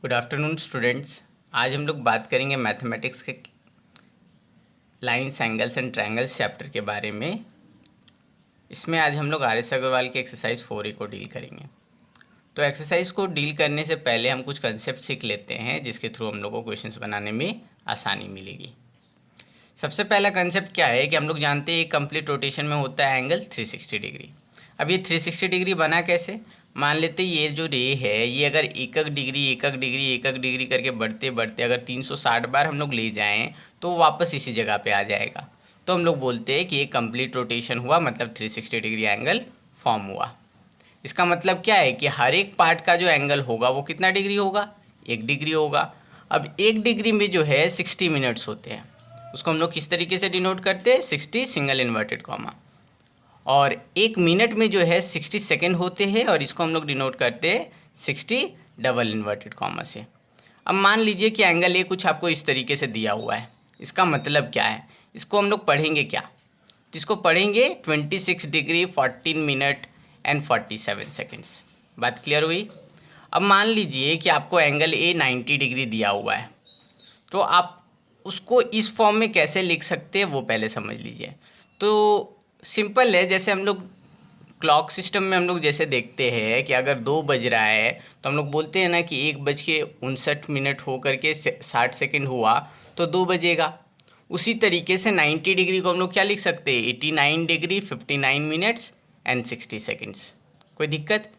Good afternoon students. आज हम लोग बात करेंगे मैथमेटिक्स के lines, angles and triangles chapter के बारे में। इसमें आज हम लोग RS अग्रवाल की एक्सरसाइज 4A को डील करेंगे। तो एक्सरसाइज को डील करने से पहले हम कुछ कंसेप्ट सीख लेते हैं जिसके थ्रू हम लोग को क्वेश्चंस बनाने में आसानी मिलेगी। सबसे पहला कंसेप्ट क्या है कि हम लोग जानते हैं एक कंप्लीट रोटेशन में होता है एंगल 360 डिग्री। अब ये 360 डिग्री बना कैसे? मान लेते ये जो रे है ये अगर एक डिग्री करके बढ़ते बढ़ते अगर 360 बार हम लोग ले जाएं तो वापस इसी जगह पे आ जाएगा। तो हम लोग बोलते हैं कि ये कंप्लीट रोटेशन हुआ, मतलब 360 डिग्री एंगल फॉर्म हुआ। इसका मतलब क्या है कि हर एक पार्ट का जो एंगल होगा वो कितना डिग्री होगा? 1 डिग्री होगा। अब 1 डिग्री में जो है 60 मिनट्स होते हैं, उसको हम लोग किस तरीके से डिनोट करते हैं? 60 सिंगल इन्वर्टेड कॉमा। और 1 मिनट में जो है 60 सेकेंड होते हैं और इसको हम लोग डिनोट करते हैं 60 डबल इन्वर्टेड कॉमा से। अब मान लीजिए कि एंगल ए कुछ आपको इस तरीके से दिया हुआ है। इसका मतलब क्या है? इसको हम लोग पढ़ेंगे क्या? तो इसको पढ़ेंगे 26 डिग्री 14 मिनट एंड 47 सेकेंड्स। बात क्लियर हुई? अब मान लीजिए कि आपको एंगल ए 90 डिग्री दिया हुआ है, तो आप उसको इस फॉर्म में कैसे लिख सकते हैं वो पहले समझ लीजिए। तो सिंपल है, जैसे हम लोग क्लॉक सिस्टम में हम लोग जैसे देखते हैं कि अगर 2 बज रहा है तो हम लोग बोलते हैं ना कि 1:59 हो करके 60 सेकेंड हुआ तो 2 बजेगा। उसी तरीके से 90 डिग्री को हम लोग क्या लिख सकते हैं? 89 डिग्री 59 मिनट्स एंड 60 सेकेंड्स। कोई दिक्कत?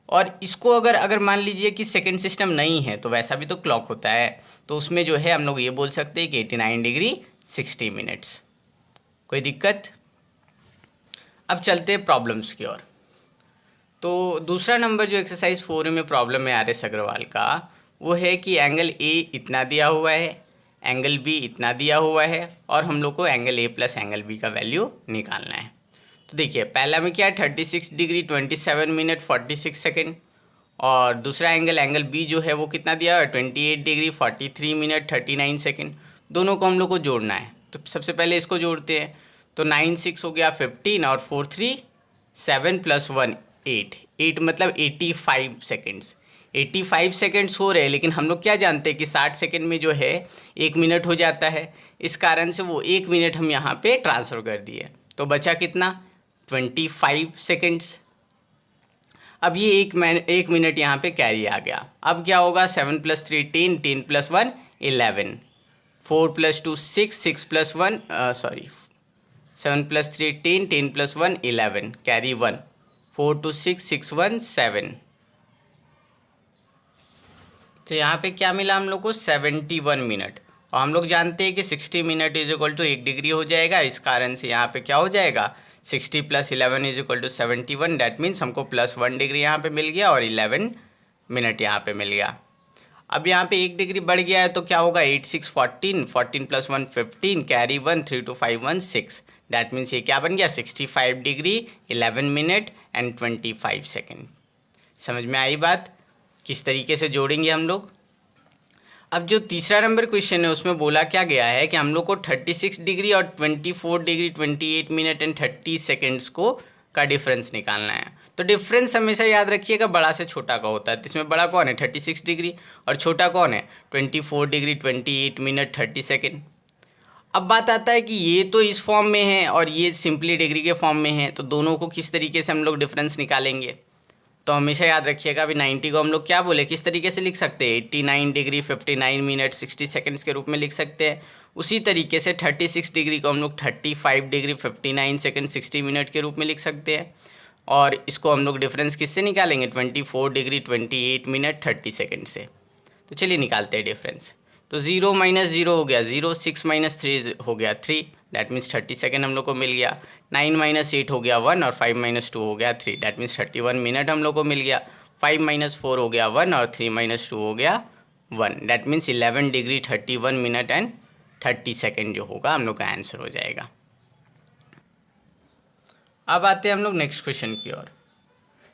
और इसको अगर मान लीजिए कि सेकेंड सिस्टम नहीं है तो वैसा भी तो क्लॉक होता है, तो उसमें जो है हम लोग ये बोल सकते हैं कि 89 डिग्री 60 मिनट्स। कोई दिक्कत? अब चलते हैं प्रॉब्लम्स की ओर। तो दूसरा नंबर जो एक्सरसाइज 4 में प्रॉब्लम है RS अग्रवाल का, वो है कि एंगल ए इतना दिया हुआ है, एंगल बी इतना दिया हुआ है और हम लोग को angle A plus angle B का वैल्यू निकालना है। तो देखिए पहला में क्या है 36 डिग्री 27 मिनट 46 सेकेंड, और दूसरा एंगल बी जो है वो कितना दिया हुआ है 28 डिग्री 43 मिनट 39 सेकेंड। दोनों को हम लोग को जोड़ना है, तो सबसे पहले इसको जोड़ते हैं। तो 9 6 हो गया 15 और 4 3 7 + 1 8, 8 मतलब 85 सेकेंड्स। 85 सेकेंड्स हो रहे हैं, लेकिन हम लोग क्या जानते हैं कि 60 सेकेंड में जो है 1 मिनट हो जाता है। इस कारण से वो 1 मिनट हम यहाँ पे ट्रांसफ़र कर दिए, तो बचा कितना? 25 सेकेंड्स। अब ये 1 मिनट यहाँ पे कैरी आ गया। अब क्या होगा? 7 + 3 10, 10 + 1 11, 4 + 2 6, 6 + 1 7 + 3 10, 10 + 1 11, कैरी 1, 4 2 6 6 1 7। तो यहाँ पे क्या मिला हम लोग को? 71 मिनट। और हम लोग जानते हैं कि 60 मिनट = 1 डिग्री हो जाएगा। इस कारण से यहाँ पे क्या हो जाएगा? 60 + 11 = 71। डैट मीन्स हमको +1 डिग्री यहाँ पे मिल गया और 11 मिनट यहाँ पे मिल गया। अब यहाँ पे 1 डिग्री बढ़ गया है तो क्या होगा? 8 6 14, 14 + 1 15, कैरी 1, 3 2 5 1 6। डैट मीन्स ये क्या बन गया? 65 डिग्री 11 मिनट एंड 25 सेकेंड। समझ में आई बात? किस तरीके से जोड़ेंगे हम लोग। अब जो तीसरा नंबर क्वेश्चन है उसमें बोला क्या गया है कि हम लोग को 36 डिग्री और 24 डिग्री 28 मिनट एंड 30 सेकेंड्स को का डिफरेंस निकालना है। तो डिफरेंस हमेशा याद रखिएगा बड़ा से छोटा का होता है। तो इसमें बड़ा कौन है? 36 डिग्री, और छोटा कौन है? 24 डिग्री 28 मिनट 30 सेकेंड। अब बात आता है कि ये तो इस फॉर्म में है और ये सिंपली डिग्री के फॉर्म में है, तो दोनों को किस तरीके से हम लोग डिफरेंस निकालेंगे? तो हमेशा याद रखिएगा अभी 90 को हम लोग क्या बोले, किस तरीके से लिख सकते हैं? 89 डिग्री 59 मिनट 60 सेकेंड्स के रूप में लिख सकते हैं। उसी तरीके से 36 डिग्री को हम लोग 35 डिग्री 59 सेकेंड 60 मिनट के रूप में लिख सकते हैं। और इसको हम लोग डिफरेंस किससे निकालेंगे? 24 डिग्री 28 मिनट 30 सेकेंड से। तो चलिए निकालते हैं डिफरेंस। तो 0 - 0 हो गया 0, 6 - 3 हो गया 3, डैट मीन्स 30 सेकेंड हम लोग को मिल गया। 9 - 8 हो गया 1 और 5 - 2 हो गया 3, डैट मीन्स 31 मिनट हम लोग को मिल गया। 5 - 4 हो गया 1 और 3 - 2 हो गया 1, that means 11 degree 31 minute and 30 second जो होगा हम लोग का आंसर हो जाएगा। अब आते हैं हम लोग नेक्स्ट क्वेश्चन की ओर।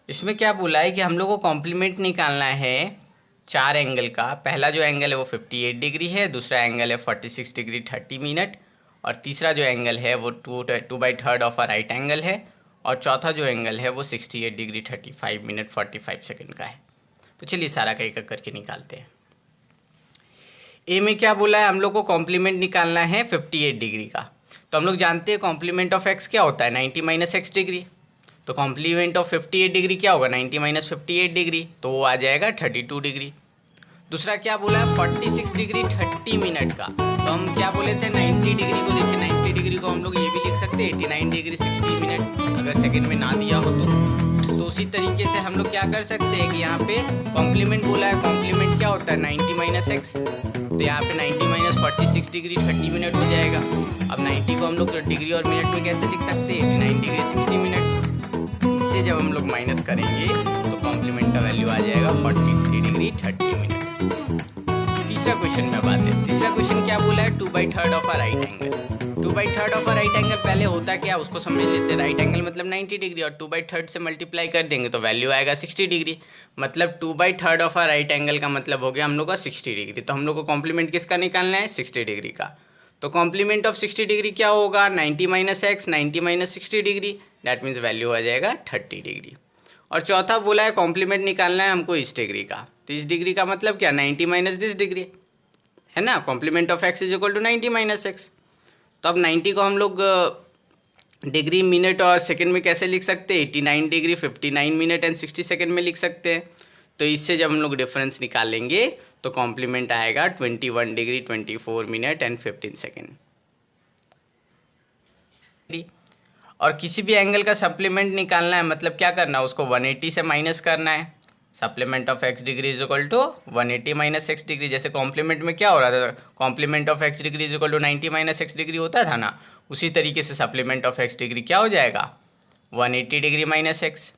इसमें क्या बोला है कि हम लोग को कॉम्प्लीमेंट निकालना है 4 एंगल का। पहला जो एंगल है वो 58 डिग्री है, दूसरा एंगल है 46 डिग्री 30 मिनट, और तीसरा जो एंगल है वो 2/3 ऑफ अ राइट एंगल है, और चौथा जो एंगल है वो 68 डिग्री 35 मिनट 45 सेकेंड का है। तो चलिए सारा का एक एक करके निकालते हैं। ए में क्या बोला है, हम लोग को कॉम्प्लीमेंट निकालना है 58 डिग्री का। तो हम लोग जानते हैं कॉम्प्लीमेंट ऑफ एक्स क्या होता है, 90 माइनस एक्स डिग्री। तो कॉम्प्लीमेंट ऑफ 58 डिग्री क्या होगा, 90 माइनस 58 डिग्री, तो वो आ जाएगा 32 डिग्री। दूसरा क्या बोला है, 46 डिग्री 30 मिनट का। तो हम क्या बोले थे, 90 डिग्री को देखिए, 90 डिग्री को हम लोग ये भी लिख सकते हैं 89 डिग्री 60 मिनट, अगर सेकंड में ना दिया हो तो उसी तरीके से हम लोग क्या कर सकते हैं कि यहाँ पे कॉम्प्लीमेंट बोला है, कॉम्प्लीमेंट क्या होता है 90 माइनस एक्स, तो यहाँ पे 90 माइनस 46 डिग्री 30 मिनट हो जाएगा। अब 90 को हम लोग डिग्री और मिनट में कैसे लिख सकते हैं, 89 डिग्री 60 मिनट। इससे जब हम लोग माइनस करेंगे तो कॉम्प्लीमेंट का वैल्यू आ जाएगा 43 डिग्री 30 मिनट। तीसरा क्वेश्चन में बात है, तीसरा क्वेश्चन क्या बोला है, 2/3 of a right angle. 2/3 of a right angle पहले होता क्या, उसको समझ लेते हैं। राइट एंगल मतलब 90 डिग्री और 2/3 से मल्टीप्लाई कर देंगे तो वैल्यू आएगा 60 डिग्री। मतलब 2/3 ऑफ अ राइट एंगल का मतलब हो गया हम लोग का 60 डिग्री। तो हम लोग को कॉम्प्लीमेंट किसका निकालना है, 60 डिग्री का। तो कॉम्प्लीमेंट ऑफ 60 डिग्री क्या होगा, 90 minus x, 90 minus 60 degree, that means value आ जाएगा 30 डिग्री। और चौथा बोला है कॉम्प्लीमेंट निकालना है हमको इस डिग्री का। तो इस डिग्री का मतलब क्या, 90 माइनस दिस डिग्री है ना। Complement of x is equal to 90 minus X. तो अब 90 को हम लोग डिग्री, मिनट और सेकंड में कैसे लिख सकते हैं, 89 डिग्री 59 मिनट एंड 60 सेकंड में लिख सकते हैं। तो इससे जब हम लोग डिफरेंस निकालेंगे तो कॉम्प्लीमेंट आएगा 21 डिग्री 24 मिनट एंड 15 सेकंड। और किसी भी एंगल का सप्लीमेंट निकालना है, मतलब क्या करना है, उसको 180 से माइनस करना है। Supplement of X degree is equal to 180 minus X degree. जैसे कॉम्प्लीमेंट में क्या हो रहा था, complement of X degree is equal to 90 minus X degree होता था ना, उसी तरीके से सप्लीमेंट ऑफ एक्स डिग्री क्या हो जाएगा, 180 डिग्री माइनस एक्स।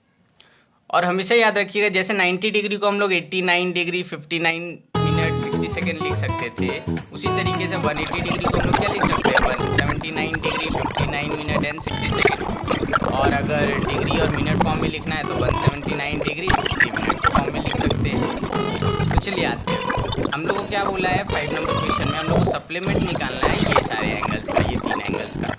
और हमेशा याद रखिएगा, जैसे 90 डिग्री को हम लोग 89 डिग्री 59 मिनट 60 सेकेंड लिख सकते थे, उसी तरीके से 180 डिग्री को हम लोग क्या लिख सकते हैं, 179 डिग्री 59 मिनट एंड 60 सेकेंड। और अगर डिग्री और मिनट फॉर्म में लिखना है तो 179 डिग्री 60 मिनट के फॉर्म में लिख सकते हैं। तो चलिए आते हैं, हम लोग को क्या बोला है 5 नंबर क्वेश्चन में, हम लोग को सप्लीमेंट निकालना है ये सारे एंगल्स का, ये 3 एंगल्स का।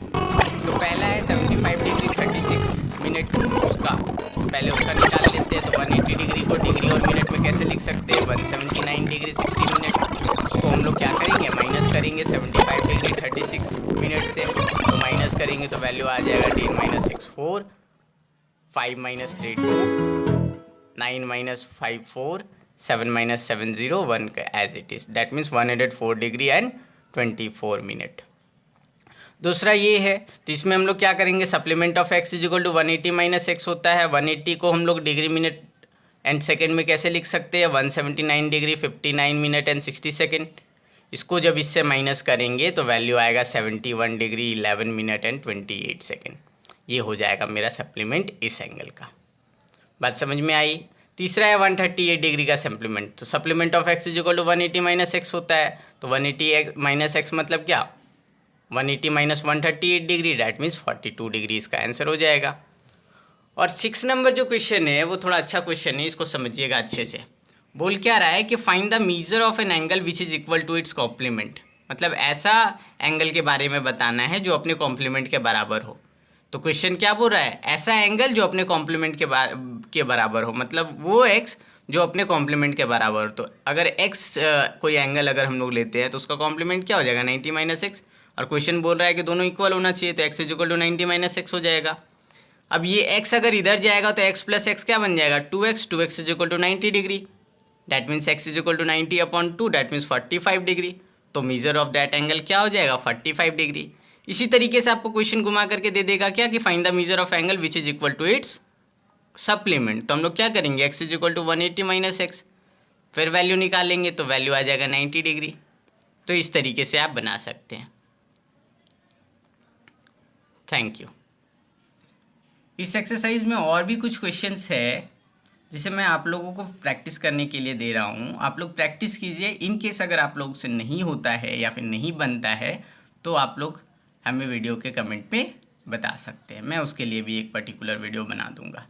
तो पहला है 75 डिग्री 36 मिनट उसका, तो पहले उसका निकाल लेते हैं। तो 180 डिग्री को डिग्री और मिनट में कैसे लिख सकते हैं, 179 डिग्री 60 मिनट, उसको हम लोग क्या करेंगे, माइनस करेंगे 75 डिग्री 36 मिनट से। तो माइनस करेंगे तो वैल्यू आ जाएगा 10 minus 6 4, 5 minus 3 2, 9 minus 5 4, 7 minus 7 0 1 as it is, that means 104 degree and 24 minute. दूसरा ये है, तो इसमें हम लोग क्या करेंगे, supplement of x is equal to 180 minus x होता है। 180 को हम लोग डिग्री मिनट एंड सेकेंड में कैसे लिख सकते हैं, 179 डिग्री 59 मिनट एंड 60 सेकेंड। इसको जब इससे माइनस करेंगे तो वैल्यू आएगा 71 डिग्री 11 मिनट एंड 28 सेकेंड। ये हो जाएगा मेरा सप्लीमेंट इस एंगल का। बात समझ में आई। तीसरा है 138 डिग्री का सप्लीमेंट। तो supplement of x is equal to 180 minus x होता है। तो 180 माइनस एक्स मतलब क्या, 180 minus 138 degree, that means 42 degree इसका आंसर हो जाएगा। और 6 नंबर जो क्वेश्चन है वो थोड़ा अच्छा क्वेश्चन है, इसको समझिएगा अच्छे से। बोल क्या रहा है कि find the measure of an angle which is equal to its complement. मतलब ऐसा एंगल के बारे में बताना है जो अपने कॉम्प्लीमेंट के बराबर हो। तो क्वेश्चन क्या बोल रहा है, ऐसा एंगल जो अपने कॉम्प्लीमेंट के बराबर हो, मतलब वो एक्स जो अपने कॉम्प्लीमेंट के बराबर हो। तो अगर एक्स कोई एंगल अगर हम लोग लेते हैं तो उसका कॉम्प्लीमेंट क्या हो जाएगा, 90 माइनस एक्स। और क्वेश्चन बोल रहा है कि दोनों इक्वल होना चाहिए, तो x is equal to 90 minus x हो जाएगा। अब ये एक्स अगर इधर जाएगा तो एक्स प्लस एक्स क्या बन जाएगा, 2x, 2x is equal to 90 degree, that means x is equal to 90/2, that means 45 degree. तो मीजर ऑफ दैट एंगल क्या हो जाएगा, 45 डिग्री। इसी तरीके से आपको क्वेश्चन घुमा करके दे देगा क्या कि find the measure of angle which is equal to its supplement. तो हम लोग क्या करेंगे, x is equal to 180 minus x, फिर वैल्यू निकालेंगे तो वैल्यू आ जाएगा 90 डिग्री। तो इस तरीके से आप बना सकते हैं। Thank you. इस एक्सरसाइज में और भी कुछ क्वेश्चंस है जिसे मैं आप लोगों को प्रैक्टिस करने के लिए दे रहा हूँ। आप लोग प्रैक्टिस कीजिए। इन केस अगर आप लोग से नहीं होता है या फिर नहीं बनता है तो आप लोग हमें वीडियो के कमेंट पे बता सकते हैं, मैं उसके लिए भी एक पर्टिकुलर वीडियो बना दूँगा।